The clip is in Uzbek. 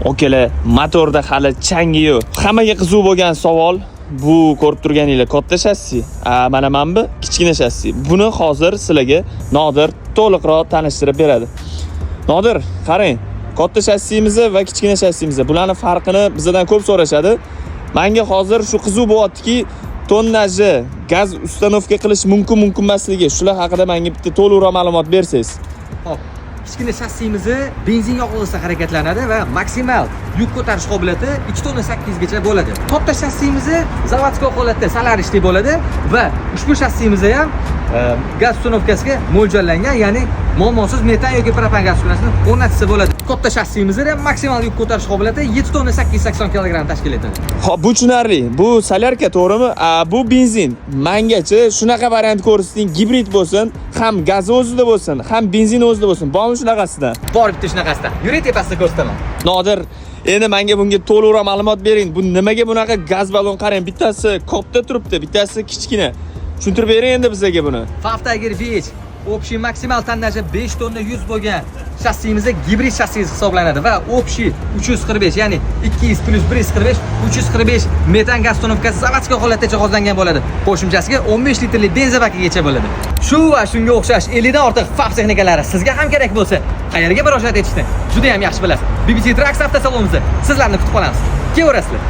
Okalar, motorda hali changi yo'q. Hammaga qiziq bo'lgan savol bu ko'rib turganinglar katta shassi. Mana bu kichkina shassi. Buni hozir sizlarga Nodir to'liqroq tanishtirib beradi. Nodir, qarang, katta shassimiz va kichkina shassimiz. Bularning farqini bizdan ko'p so'rashadi. Menga hozir shu qiziq bo'lyaptiki, tonnajni gaz ustanovka qilish mumkin emasligi, shular haqida menga bitta to'liqroq ma'lumot bersangiz. Hop. Kichkina shassimiz benzin yoqilg'isida harakatlanadi va maksimal yuk ko'tarish qobiliyati 2 tonna 8 gacha bo'ladi. Katta shassimiz zavodskiy holatda salarishli bo'ladi va ushbu shassimiz ham gaz uстановkasiga mo'ljallangan, ya'ni muammosiz metan yoki propan gaz uskunasini o'rnatsa bo'ladi. Katta shassimiz ham maksimal yuk ko'tarish qobiliyati 7 tonna 880 kg tashkil etadi. Xo'p, bu tushunarli. Bu solyarka, to'g'rimi? Bu benzin. Mengacha shunaqa variant ko'rsating, gibrid bo'lsin, ham gaz o'zida bo'lsin, ham benzin o'zida bo'lsin. Bormi shunaqasidan? Bor bitta shunaqasidan. Yuring tepasida ko'rsataman. Nodir, endi menga bunga to'liqroq ma'lumot bering. Bu nimaga bunaqa gaz ballon qarang, bittasi katta turibdi, bittasi kichkina. Tushuntirib bering endi bizga buni. Favtiger VH общий maksimal tonnaji 5 tonna 100 bo'lgan shassimiz gibrid shassi hisoblanadi va общий 345, ya'ni 200 plus 145 345 metan gaz uстановkasi zavodskiy holatda jihozlangan bo'ladi. Qo'shimchasiga 15 litrli benzin bakigacha bo'ladi. Shu va shunga o'xshash 50 dan ortiq FAV texnikalari sizga ham kerak bo'lsa, qayerga murojaat etishni juda ham yaxshi bilasiz. BBC Trucks avtosalonimizda sizlarni kutib qolamiz. Kelaverasizlar.